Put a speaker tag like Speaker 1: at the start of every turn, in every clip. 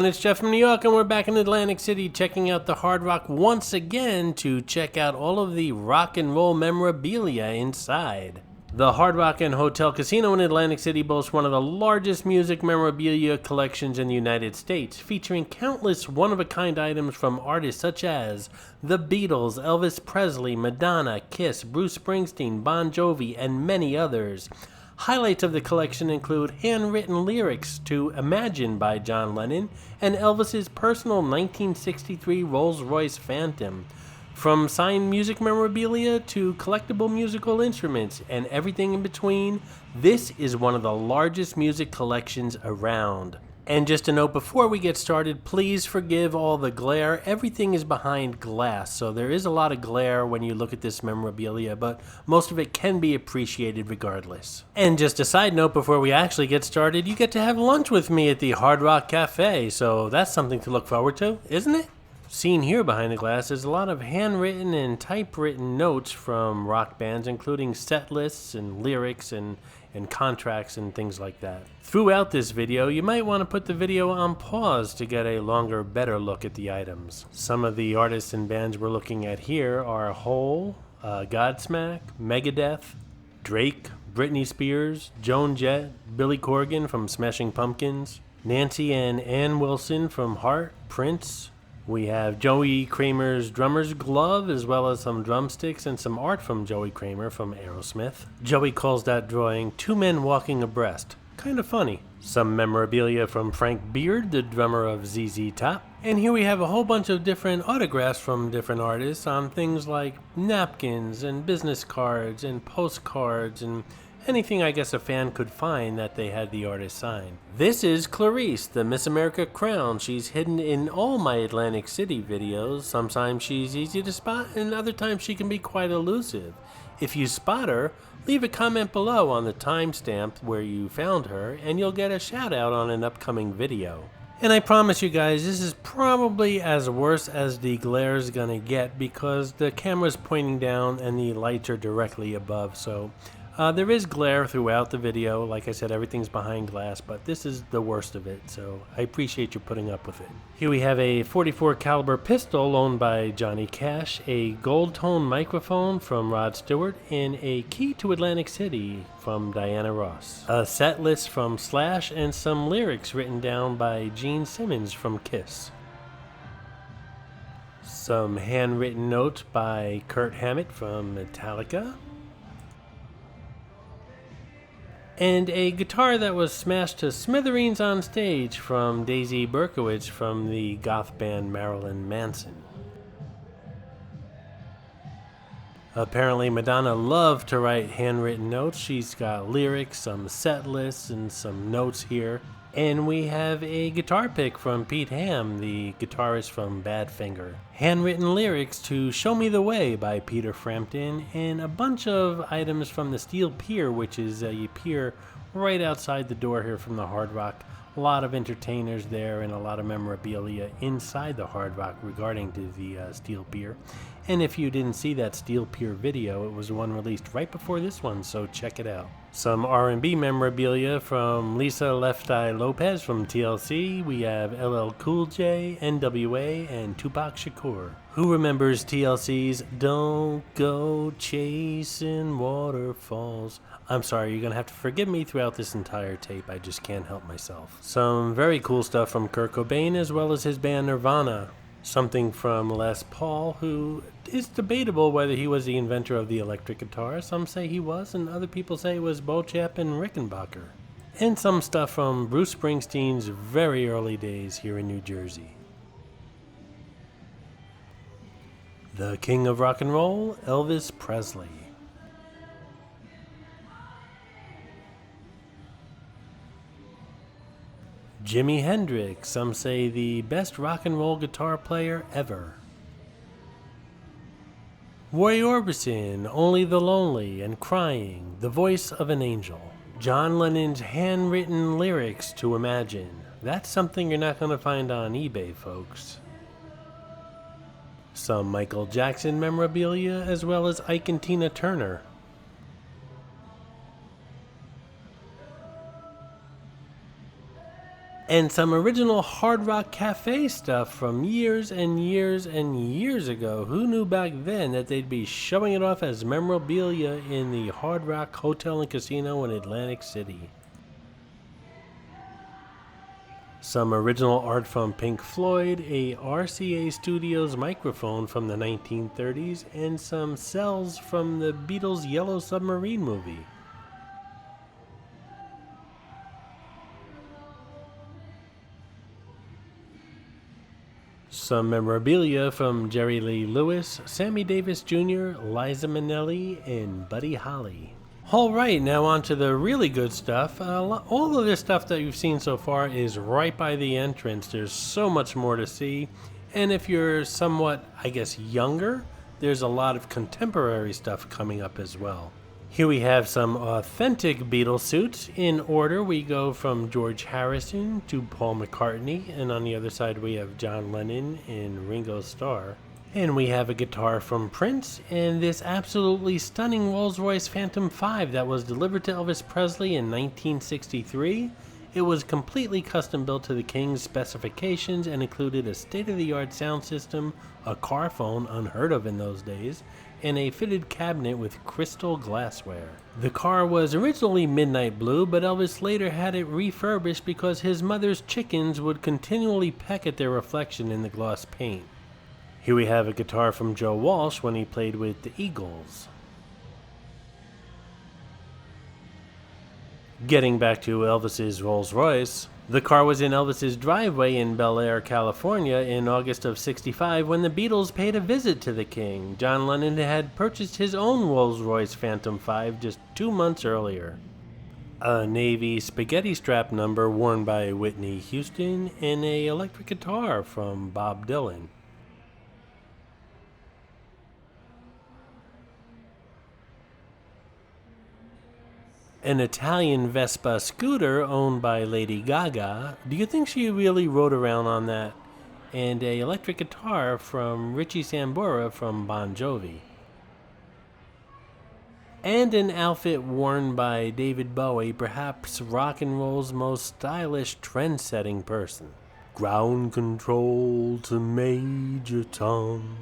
Speaker 1: it's Jeff from New York, and we're back in Atlantic City checking out the Hard Rock once again to check out all of the rock and roll memorabilia inside. The Hard Rock and Hotel Casino in Atlantic City boasts one of the largest music memorabilia collections in the United States, featuring countless one-of-a-kind items from artists such as the Beatles, Elvis Presley, Madonna, Kiss, Bruce Springsteen, Bon Jovi, and many others. Highlights of the collection include handwritten lyrics to Imagine by John Lennon and Elvis's personal 1963 Rolls-Royce Phantom. From signed music memorabilia to collectible musical instruments and everything in between, this is one of the largest music collections around. And just a note before we get started, please forgive all the glare. Everything is behind glass, so there is a lot of glare when you look at this memorabilia, but most of it can be appreciated regardless. And just a side note before we actually get started, you get to have lunch with me at the Hard Rock Cafe, so that's something to look forward to, isn't it? Seen here behind the glass is a lot of handwritten and typewritten notes from rock bands, including set lists and lyrics and contracts and things like that. Throughout this video, you might want to put the video on pause to get a longer, better look at the items. Some of the artists and bands we're looking at here are Hole, Godsmack, Megadeth, Drake, Britney Spears, Joan Jett, Billy Corgan from Smashing Pumpkins, Nancy and Ann Wilson from Heart, Prince. We have Joey Kramer's drummer's glove, as well as some drumsticks and some art from Joey Kramer from Aerosmith. Joey calls that drawing Two Men Walking Abreast. Kind of funny. Some memorabilia from Frank Beard, the drummer of ZZ Top. And here we have a whole bunch of different autographs from different artists on things like napkins and business cards and postcards and anything I guess a fan could find that they had the artist sign. This is Clarice, the Miss America crown. She's hidden in all my Atlantic City videos. Sometimes she's easy to spot, and other times she can be quite elusive. If you spot her, leave a comment below on the timestamp where you found her, and you'll get a shout out on an upcoming video. And I promise you guys, this is probably as worse as the glare is gonna get because the camera's pointing down and the lights are directly above, so there is glare throughout the video. Like I said, everything's behind glass, but this is the worst of it, so I appreciate you putting up with it. Here we have a .44 caliber pistol owned by Johnny Cash, a gold tone microphone from Rod Stewart, and a key to Atlantic City from Diana Ross. A set list from Slash and some lyrics written down by Gene Simmons from Kiss. Some handwritten notes by Kirk Hammett from Metallica. And a guitar that was smashed to smithereens on stage from Daisy Berkowitz from the goth band Marilyn Manson. Apparently Madonna loved to write handwritten notes. She's got lyrics, some set lists, and some notes here. And we have a guitar pick from Pete Ham, the guitarist from Badfinger. Handwritten lyrics to Show Me the Way by Peter Frampton, and a bunch of items from the Steel Pier, which is a pier right outside the door here from the Hard Rock. A lot of entertainers there and a lot of memorabilia inside the Hard Rock regarding to the Steel Pier. And if you didn't see that Steel Pier video, it was one released right before this one, so check it out. Some R&B memorabilia from Lisa Left Eye Lopez from TLC. We have LL Cool J, NWA, and Tupac Shakur. Who remembers TLC's Don't Go Chasing Waterfalls? I'm sorry, you're going to have to forgive me throughout this entire tape. I just can't help myself. Some very cool stuff from Kurt Cobain as well as his band Nirvana. Something from Les Paul, who is debatable whether he was the inventor of the electric guitar. Some say he was, and other people say it was Beauchamp and Rickenbacker. And some stuff from Bruce Springsteen's very early days here in New Jersey. The King of Rock and Roll, Elvis Presley. Jimi Hendrix, some say the best rock and roll guitar player ever. Roy Orbison, Only the Lonely and Crying, the voice of an angel. John Lennon's handwritten lyrics to Imagine. That's something you're not going to find on eBay, folks. Some Michael Jackson memorabilia, as well as Ike and Tina Turner. And some original Hard Rock Cafe stuff from years and years and years ago. Who knew back then that they'd be showing it off as memorabilia in the Hard Rock Hotel and Casino in Atlantic City? Some original art from Pink Floyd, a RCA Studios microphone from the 1930s, and some cells from the Beatles' Yellow Submarine movie. Some memorabilia from Jerry Lee Lewis, Sammy Davis Jr., Liza Minnelli, and Buddy Holly. Alright, now on to the really good stuff. All of this stuff that you've seen so far is right by the entrance. There's so much more to see. And if you're somewhat, I guess, younger, there's a lot of contemporary stuff coming up as well. Here we have some authentic Beatles suits. In order, we go from George Harrison to Paul McCartney, and on the other side we have John Lennon and Ringo Starr. And we have a guitar from Prince, and this absolutely stunning Rolls-Royce Phantom 5 that was delivered to Elvis Presley in 1963. It was completely custom built to the King's specifications and included a state-of-the-art sound system, a car phone unheard of in those days, and a fitted cabinet with crystal glassware. The car was originally midnight blue, but Elvis later had it refurbished because his mother's chickens would continually peck at their reflection in the gloss paint. Here we have a guitar from Joe Walsh when he played with the Eagles. Getting back to Elvis's Rolls Royce, the car was in Elvis's driveway in Bel Air, California in August of '65 when the Beatles paid a visit to the King. John Lennon had purchased his own Rolls Royce Phantom 5 just 2 months earlier. A navy spaghetti strap number worn by Whitney Houston, and an electric guitar from Bob Dylan. An Italian Vespa scooter owned by Lady Gaga. Do you think she really rode around on that? And an electric guitar from Richie Sambora from Bon Jovi. And an outfit worn by David Bowie, perhaps rock and roll's most stylish, trend-setting person. Ground control to Major Tom.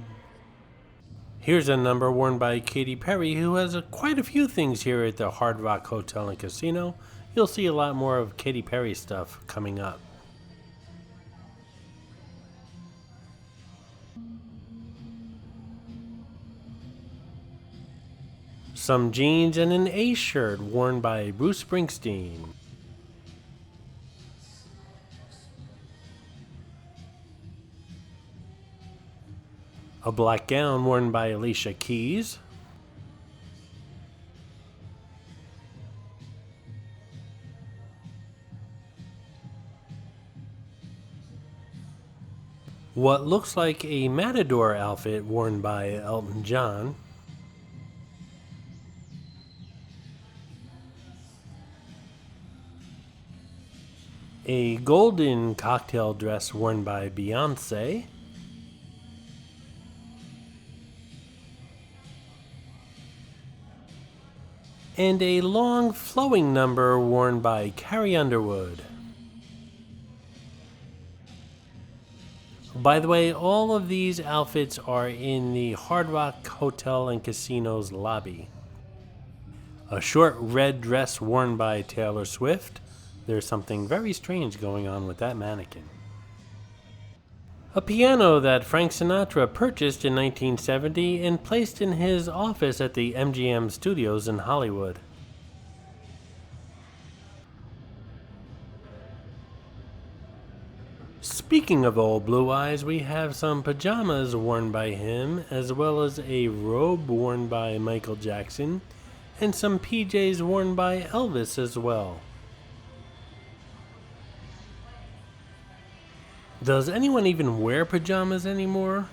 Speaker 1: Here's a number worn by Katy Perry, who has quite a few things here at the Hard Rock Hotel and Casino. You'll see a lot more of Katy Perry stuff coming up. Some jeans and an Ace shirt worn by Bruce Springsteen. A black gown worn by Alicia Keys. What looks like a matador outfit worn by Elton John. A golden cocktail dress worn by Beyoncé. And a long flowing number worn by Carrie Underwood. By the way, all of these outfits are in the Hard Rock Hotel and Casino's lobby. A short red dress worn by Taylor Swift. There's something very strange going on with that mannequin. A piano that Frank Sinatra purchased in 1970 and placed in his office at the MGM Studios in Hollywood. Speaking of old Blue Eyes, we have some pajamas worn by him, as well as a robe worn by Michael Jackson, and some PJs worn by Elvis as well. Does anyone even wear pajamas anymore?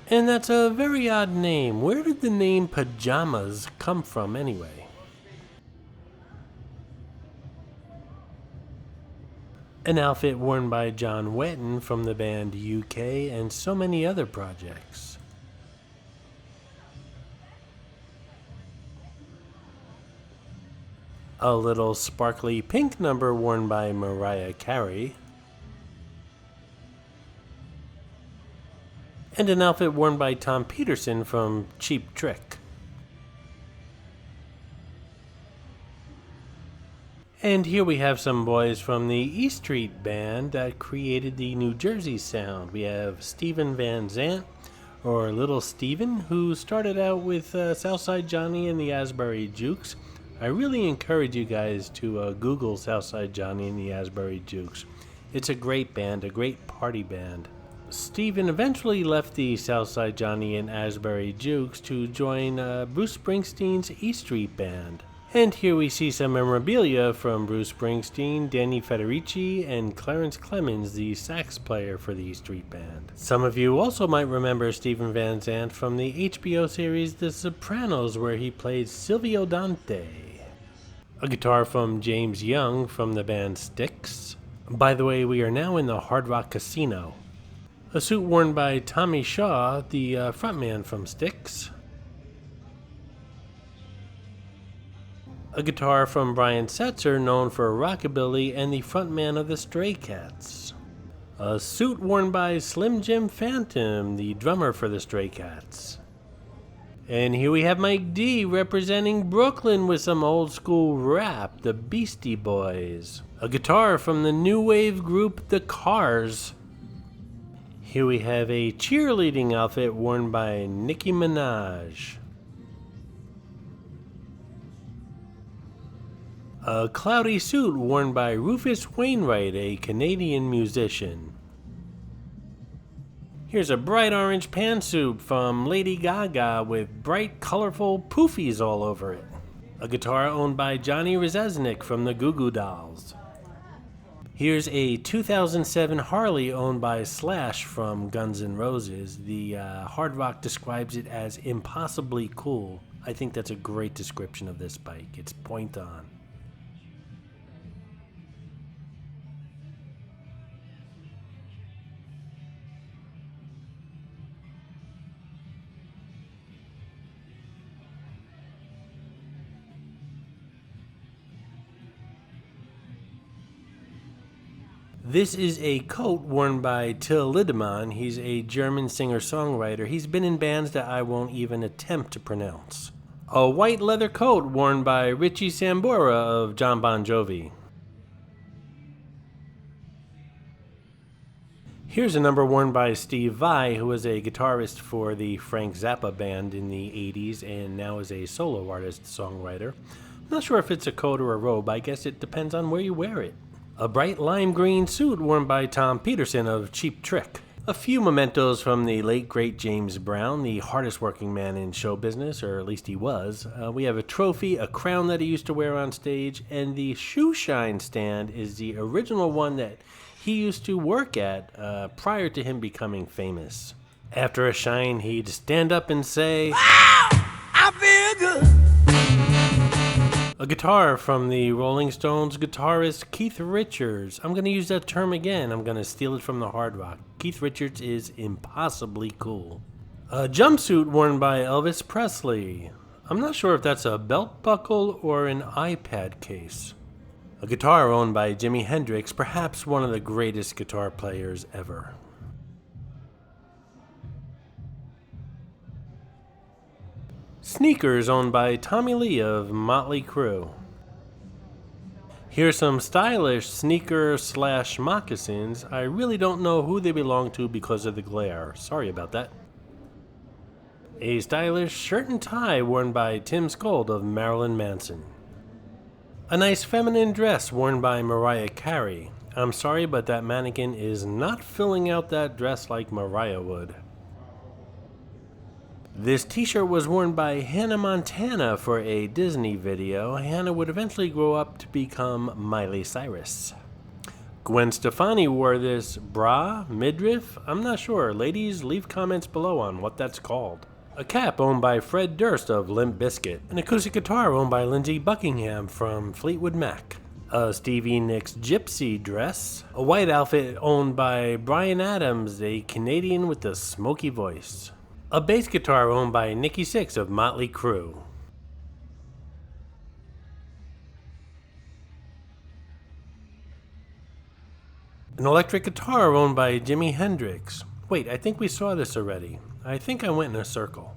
Speaker 1: And that's a very odd name. Where did the name pajamas come from anyway? An outfit worn by John Wetton from the band UK and so many other projects. A little sparkly pink number worn by Mariah Carey, and an outfit worn by Tom Peterson from Cheap Trick. And here we have some boys from the E Street Band that created the New Jersey sound. We have Steven Van Zandt, or Little Steven, who started out with Southside Johnny and the Asbury Jukes. I really encourage you guys to Google Southside Johnny and the Asbury Jukes. It's a great band, a great party band. Steven eventually left the Southside Johnny and Asbury Jukes to join Bruce Springsteen's E Street Band. And here we see some memorabilia from Bruce Springsteen, Danny Federici, and Clarence Clemens, the sax player for the E Street Band. Some of you also might remember Steven Van Zandt from the HBO series The Sopranos, where he played Silvio Dante. A guitar from James Young from the band Styx. By the way, we are now in the Hard Rock Casino. A suit worn by Tommy Shaw, the frontman from Styx. A guitar from Brian Setzer, known for rockabilly and the frontman of the Stray Cats. A suit worn by Slim Jim Phantom, the drummer for the Stray Cats. And here we have Mike D representing Brooklyn with some old school rap, the Beastie Boys. A guitar from the new wave group The Cars. Here we have a cheerleading outfit worn by Nicki Minaj. A cloudy suit worn by Rufus Wainwright, a Canadian musician. Here's a bright orange pantsuit from Lady Gaga with bright, colorful poofies all over it. A guitar owned by Johnny Rzeznik from the Goo Goo Dolls. Here's a 2007 Harley owned by Slash from Guns N' Roses. The Hard Rock describes it as impossibly cool. I think that's a great description of this bike. It's point on. This is a coat worn by Till Lindemann. He's a German singer-songwriter. He's been in bands that I won't even attempt to pronounce. A white leather coat worn by Richie Sambora of John Bon Jovi. Here's a number worn by Steve Vai, who was a guitarist for the Frank Zappa band in the 80s and now is a solo artist-songwriter. I'm not sure if it's a coat or a robe. I guess it depends on where you wear it. A bright lime green suit worn by Tom Peterson of Cheap Trick. A few mementos from the late great James Brown, the hardest working man in show business, or at least he was. We have a trophy, a crown that he used to wear on stage, and the shoe shine stand is the original one that he used to work at prior to him becoming famous. After a shine, he'd stand up and say, "Wow, I feel good." A guitar from the Rolling Stones guitarist Keith Richards. I'm going to use that term again. I'm going to steal it from the Hard Rock. Keith Richards is impossibly cool. A jumpsuit worn by Elvis Presley. I'm not sure if that's a belt buckle or an iPad case. A guitar owned by Jimi Hendrix, perhaps one of the greatest guitar players ever. Sneakers owned by Tommy Lee of Motley Crue. Here's some stylish sneaker/moccasins. I really don't know who they belong to because of the glare. Sorry about that. A stylish shirt and tie worn by Tim Skold of Marilyn Manson. A nice feminine dress worn by Mariah Carey. I'm sorry, but that mannequin is not filling out that dress like Mariah would. This t-shirt was worn by Hannah Montana for a Disney video. Hannah would eventually grow up to become Miley Cyrus. Gwen Stefani wore this bra, midriff, I'm not sure. Ladies, leave comments below on what that's called. A cap owned by Fred Durst of Limp Bizkit. An acoustic guitar owned by Lindsey Buckingham from Fleetwood Mac. A Stevie Nicks gypsy dress. A white outfit owned by Bryan Adams, a Canadian with a smoky voice. A bass guitar owned by Nikki Sixx of Motley Crue. An electric guitar owned by Jimi Hendrix. Wait, I think we saw this already. I think I went in a circle.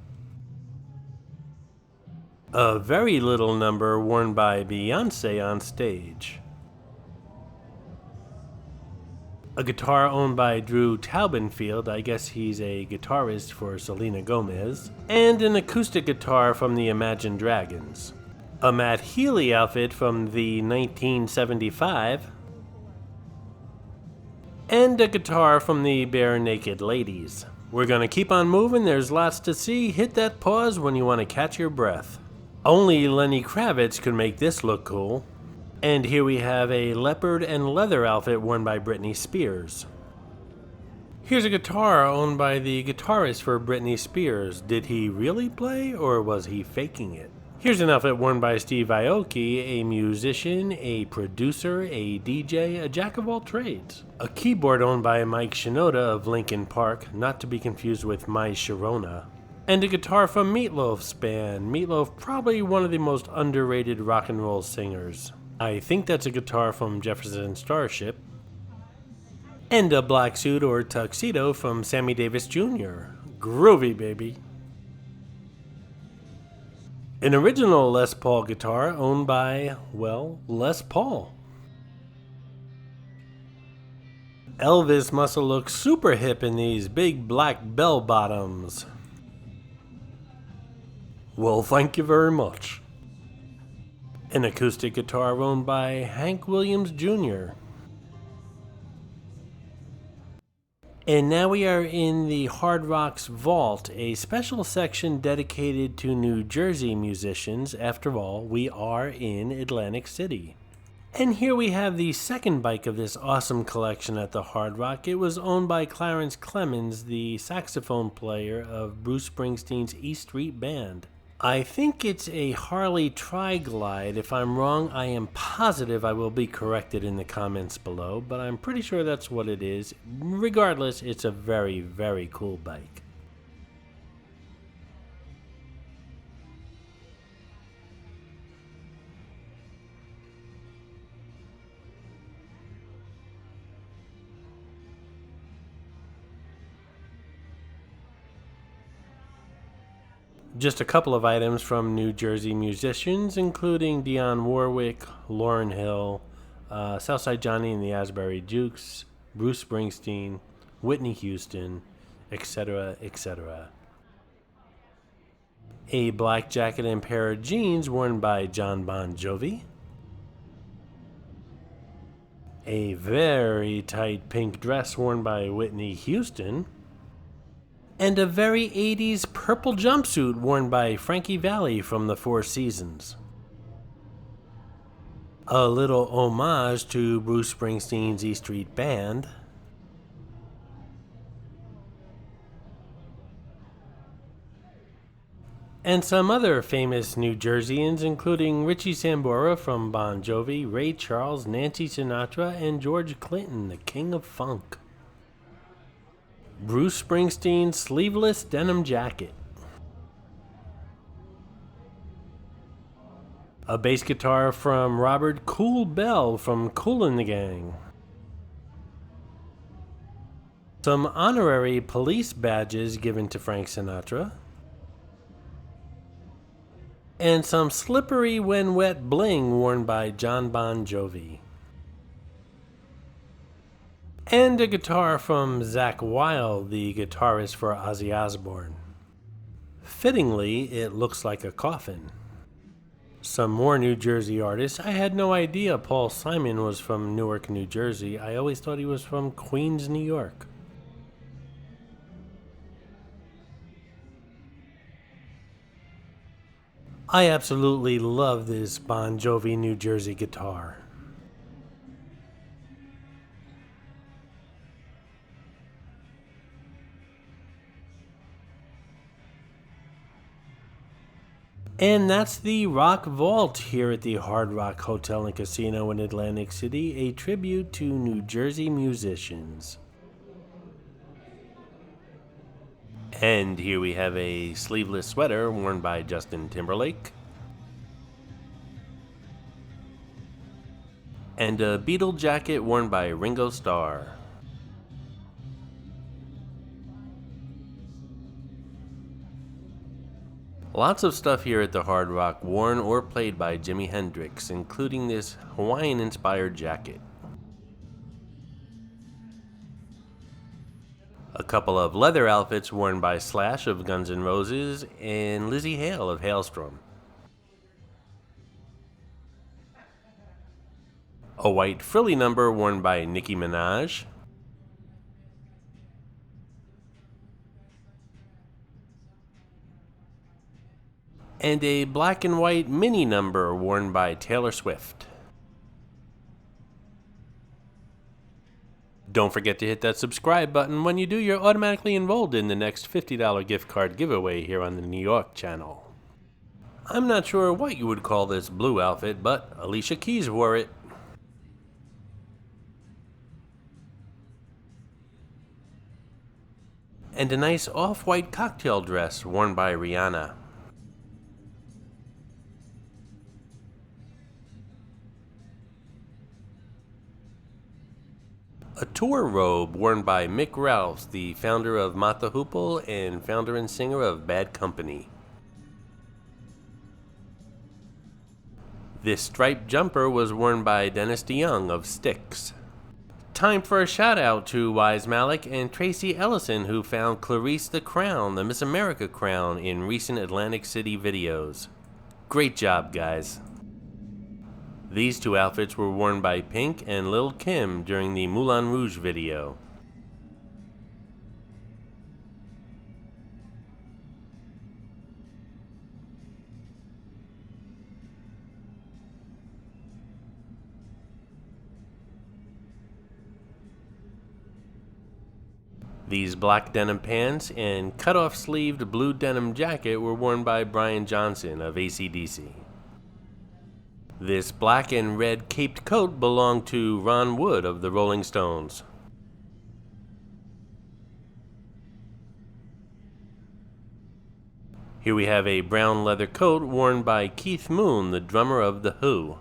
Speaker 1: A very little number worn by Beyonce on stage. A guitar owned by Drew Taubenfield, I guess he's a guitarist for Selena Gomez. And an acoustic guitar from the Imagine Dragons. A Matt Healy outfit from the 1975. And a guitar from the Bare Naked Ladies. We're gonna keep on moving, there's lots to see. Hit that pause when you want to catch your breath. Only Lenny Kravitz could make this look cool. And here we have a leopard and leather outfit worn by Britney Spears. Here's a guitar owned by the guitarist for Britney Spears. Did he really play or was he faking it? Here's an outfit worn by Steve Aoki, a musician, a producer, a DJ, a jack of all trades. A keyboard owned by Mike Shinoda of Linkin Park, not to be confused with My Sharona. And a guitar from Meatloaf's band. Meatloaf, probably one of the most underrated rock and roll singers. I think that's a guitar from Jefferson Starship. And a black suit or tuxedo from Sammy Davis Jr. Groovy, baby. An original Les Paul guitar owned by, well, Les Paul. Elvis must have looked super hip in these big black bell bottoms. Well, thank you very much. An acoustic guitar owned by Hank Williams Jr. And now we are in the Hard Rock's Vault, a special section dedicated to New Jersey musicians. After all, we are in Atlantic City. And here we have the second bike of this awesome collection at the Hard Rock. It was owned by Clarence Clemens, the saxophone player of Bruce Springsteen's E Street Band. I think it's a Harley Tri-Glide. If I'm wrong, I am positive I will be corrected in the comments below, but I'm pretty sure that's what it is. Regardless, it's a very, very cool bike. Just a couple of items from New Jersey musicians, including Dionne Warwick, Lauryn Hill, Southside Johnny and the Asbury Jukes, Bruce Springsteen, Whitney Houston, etc., etc. A black jacket and pair of jeans worn by John Bon Jovi. A very tight pink dress worn by Whitney Houston. And a very 80s purple jumpsuit worn by Frankie Valli from the Four Seasons. A little homage to Bruce Springsteen's E Street Band. And some other famous New Jerseyans, including Richie Sambora from Bon Jovi, Ray Charles, Nancy Sinatra, and George Clinton, the King of Funk. Bruce Springsteen's sleeveless denim jacket. A bass guitar from Robert Cool Bell from Kool and the Gang. Some honorary police badges given to Frank Sinatra. And some slippery when wet bling worn by John Bon Jovi. And a guitar from Zakk Wylde, the guitarist for Ozzy Osbourne. Fittingly, it looks like a coffin. Some more New Jersey artists. I had no idea Paul Simon was from Newark, New Jersey. I always thought he was from Queens, New York. I absolutely love this Bon Jovi New Jersey guitar. And that's the Rock Vault here at the Hard Rock Hotel and Casino in Atlantic City, a tribute to New Jersey musicians. And here we have a sleeveless sweater worn by Justin Timberlake. And a Beatle jacket worn by Ringo Starr. Lots of stuff here at the Hard Rock worn or played by Jimi Hendrix, including this Hawaiian-inspired jacket. A couple of leather outfits worn by Slash of Guns N' Roses and Lizzie Hale of Hailstorm. A white frilly number worn by Nicki Minaj. And a black and white mini number worn by Taylor Swift. Don't forget to hit that subscribe button. When you do, you're automatically enrolled in the next $50 gift card giveaway here on the New York channel. I'm not sure what you would call this blue outfit, but Alicia Keys wore it. And a nice off-white cocktail dress worn by Rihanna. A tour robe worn by Mick Ralphs, the founder of Mott the Hoople and founder and singer of Bad Company. This striped jumper was worn by Dennis DeYoung of Styx. Time for a shout out to Wise Malik and Tracy Ellison, who found Clarice the crown, the Miss America crown, in recent Atlantic City videos. Great job, guys. These two outfits were worn by Pink and Lil' Kim during the Moulin Rouge video. These black denim pants and cut-off sleeved blue denim jacket were worn by Brian Johnson of AC/DC. This black and red caped coat belonged to Ron Wood of the Rolling Stones. Here we have a brown leather coat worn by Keith Moon, the drummer of The Who.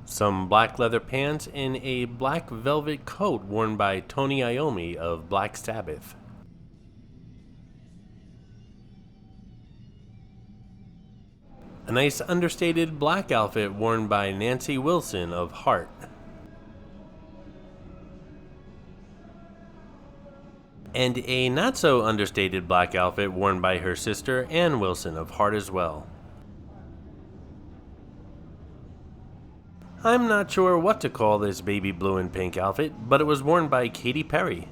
Speaker 1: Some black leather pants and a black velvet coat worn by Tony Iommi of Black Sabbath. A nice understated black outfit worn by Nancy Wilson of Heart. And a not so understated black outfit worn by her sister Ann Wilson of Heart as well. I'm not sure what to call this baby blue and pink outfit, but it was worn by Katy Perry.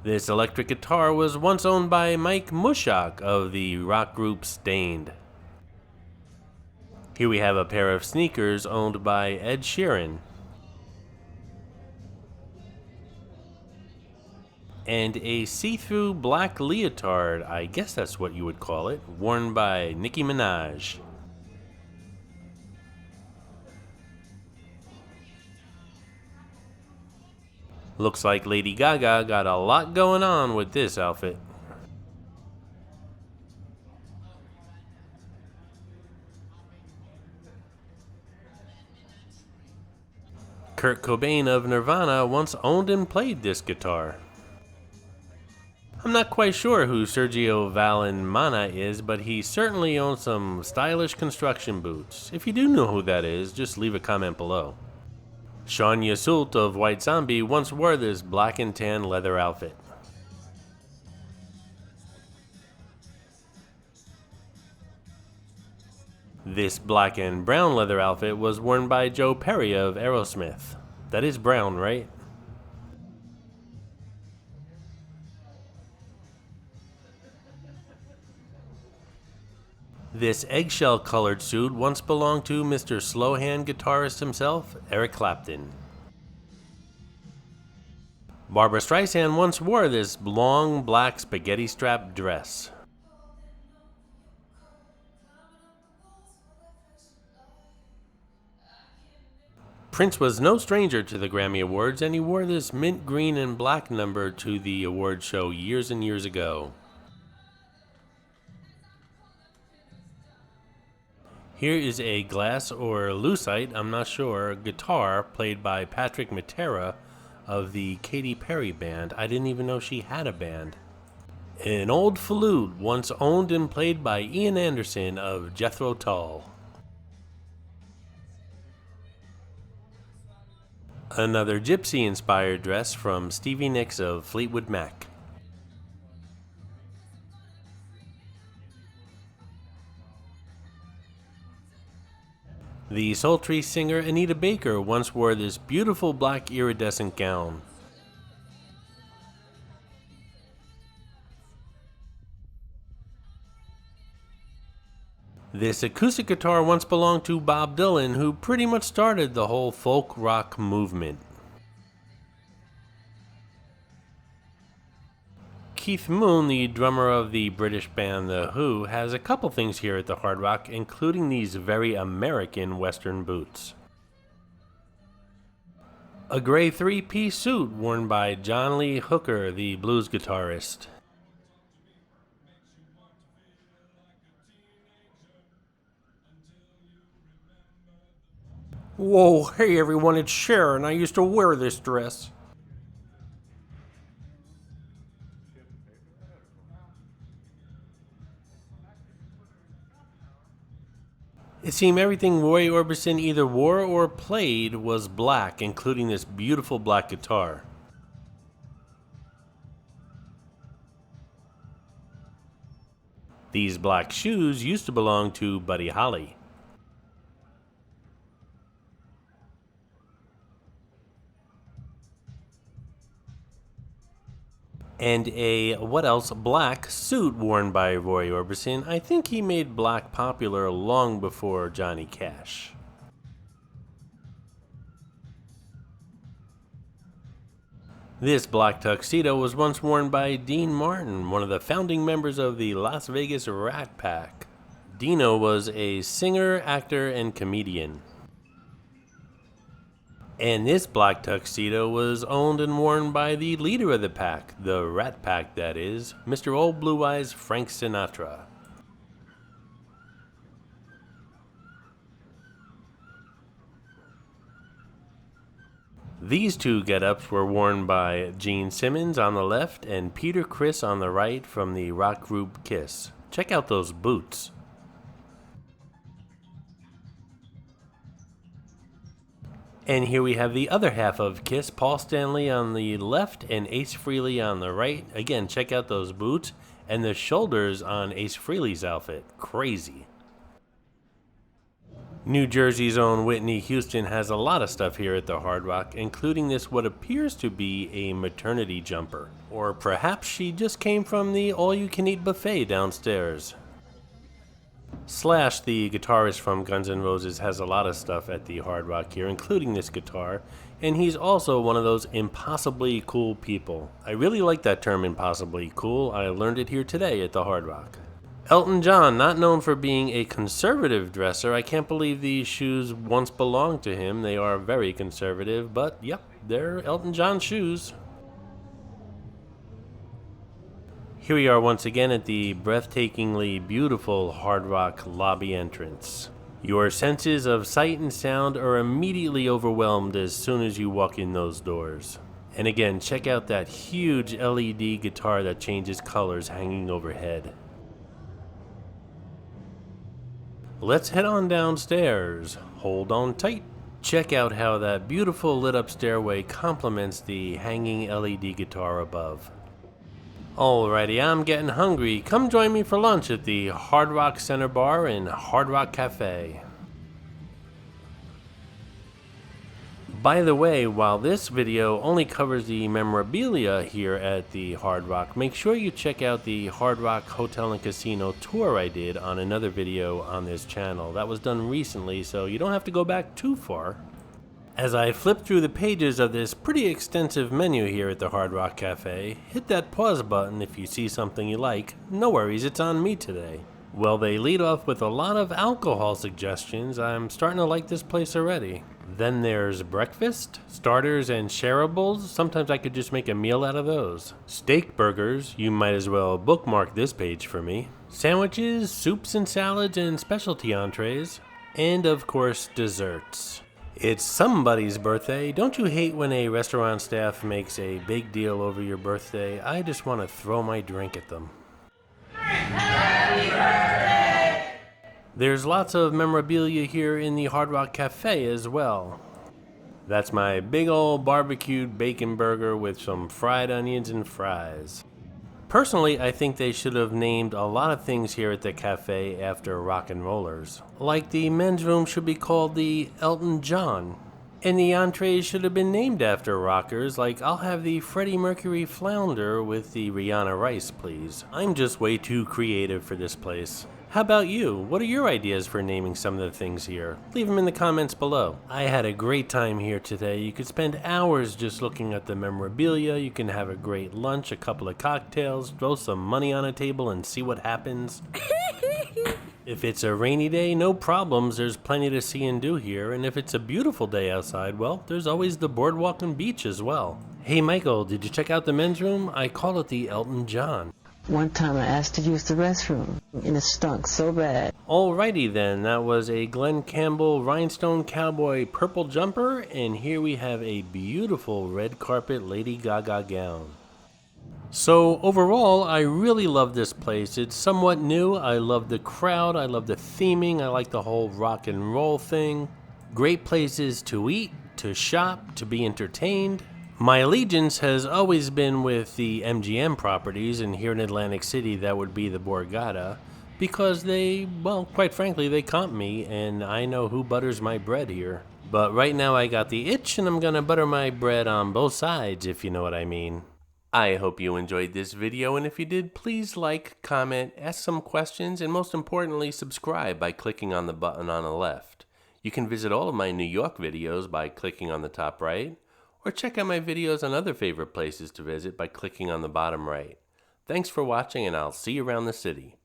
Speaker 1: This electric guitar was once owned by Mike Mushak of the rock group Stained. Here we have a pair of sneakers owned by Ed Sheeran. And a see-through black leotard, I guess that's what you would call it, worn by Nicki Minaj. Looks like Lady Gaga got a lot going on with this outfit. Kurt Cobain of Nirvana once owned and played this guitar. I'm not quite sure who Sergio Valenmana is, but he certainly owns some stylish construction boots. If you do know who that is, just leave a comment below. Sean Yasult of White Zombie once wore this black and tan leather outfit. This black and brown leather outfit was worn by Joe Perry of Aerosmith. That is brown, right? This eggshell-colored suit once belonged to Mr. Slowhand guitarist himself, Eric Clapton. Barbra Streisand once wore this long black spaghetti-strap dress. Prince was no stranger to the Grammy Awards, and he wore this mint green and black number to the award show years and years ago. Here is a glass or lucite, I'm not sure, guitar played by Patrick Matera of the Katy Perry band. I didn't even know she had a band. An old flute once owned and played by Ian Anderson of Jethro Tull. Another gypsy-inspired dress from Stevie Nicks of Fleetwood Mac. The sultry singer Anita Baker once wore this beautiful black iridescent gown. This acoustic guitar once belonged to Bob Dylan, who pretty much started the whole folk rock movement. Keith Moon, the drummer of the British band The Who, has a couple things here at the Hard Rock, including these very American Western boots. A gray three-piece suit worn by John Lee Hooker, the blues guitarist.
Speaker 2: Whoa, hey everyone, it's Sharon. I used to wear this dress.
Speaker 1: It seemed everything Roy Orbison either wore or played was black, including this beautiful black guitar. These black shoes used to belong to Buddy Holly. And a, what else, black suit worn by Roy Orbison. I think he made black popular long before Johnny Cash. This black tuxedo was once worn by Dean Martin, one of the founding members of the Las Vegas Rat Pack. Dino was a singer, actor, and comedian. And this black tuxedo was owned and worn by the leader of the pack, the Rat Pack that is, Mr. Old Blue Eyes Frank Sinatra. These two get-ups were worn by Gene Simmons on the left and Peter Criss on the right from the rock group Kiss. Check out those boots. And here we have the other half of Kiss, Paul Stanley on the left and Ace Frehley on the right. Again, check out those boots and the shoulders on Ace Frehley's outfit. Crazy. New Jersey's own Whitney Houston has a lot of stuff here at the Hard Rock, including this what appears to be a maternity jumper. Or perhaps she just came from the all-you-can-eat buffet downstairs. Slash, the guitarist from Guns N' Roses, has a lot of stuff at the Hard Rock here, including this guitar, and he's also one of those impossibly cool people. I really like that term, impossibly cool. I learned it here today at the Hard Rock. Elton John, not known for being a conservative dresser. I can't believe these shoes once belonged to him. They are very conservative, but yep, they're Elton John shoes. Here we are once again at the breathtakingly beautiful Hard Rock lobby entrance. Your senses of sight and sound are immediately overwhelmed as soon as you walk in those doors. And again, check out that huge LED guitar that changes colors hanging overhead. Let's head on downstairs. Hold on tight. Check out how that beautiful lit up stairway complements the hanging LED guitar above. Alrighty, I'm getting hungry. Come join me for lunch at the Hard Rock Center Bar and Hard Rock Cafe. By the way, while this video only covers the memorabilia here at the Hard Rock, make sure you check out the Hard Rock Hotel and Casino tour I did on another video on this channel. That was done recently, so you don't have to go back too far. As I flip through the pages of this pretty extensive menu here at the Hard Rock Cafe, hit that pause button if you see something you like. No worries, it's on me today. Well, they lead off with a lot of alcohol suggestions. I'm starting to like this place already. Then there's breakfast, starters, and shareables. Sometimes I could just make a meal out of those. Steak burgers, you might as well bookmark this page for me. Sandwiches, soups and salads, and specialty entrees. And of course, desserts. It's somebody's birthday. Don't you hate when a restaurant staff makes a big deal over your birthday? I just want to throw my drink at them. There's lots of memorabilia here in the Hard Rock Cafe as well. That's my big old barbecued bacon burger with some fried onions and fries. Personally, I think they should have named a lot of things here at the cafe after rock and rollers. Like the men's room should be called the Elton John. And the entrees should have been named after rockers, like I'll have the Freddie Mercury Flounder with the Rihanna Rice, please. I'm just way too creative for this place. How about you? What are your ideas for naming some of the things here? Leave them in the comments below. I had a great time here today. You could spend hours just looking at the memorabilia. You can have a great lunch, a couple of cocktails, throw some money on a table and see what happens. If it's a rainy day, no problems. There's plenty to see and do here. And if it's a beautiful day outside, well, there's always the boardwalk and beach as well. Hey Michael, did you check out the men's room? I call it the Elton John.
Speaker 3: One time I asked to use the restroom, and it stunk so bad.
Speaker 1: Alrighty then, that was a Glen Campbell Rhinestone Cowboy purple jumper, and here we have a beautiful red carpet Lady Gaga gown. So overall, I really love this place. It's somewhat new. I love the crowd, I love the theming, I like the whole rock and roll thing. Great places to eat, to shop, to be entertained. My allegiance has always been with the MGM properties, and here in Atlantic City that would be the Borgata, because they, well, quite frankly, they comp me, and I know who butters my bread here. But right now I got the itch, and I'm gonna butter my bread on both sides, if you know what I mean. I hope you enjoyed this video, and if you did, please like, comment, ask some questions, and most importantly, subscribe by clicking on the button on the left. You can visit all of my New York videos by clicking on the top right, or check out my videos on other favorite places to visit by clicking on the bottom right. Thanks for watching, and I'll see you around the city.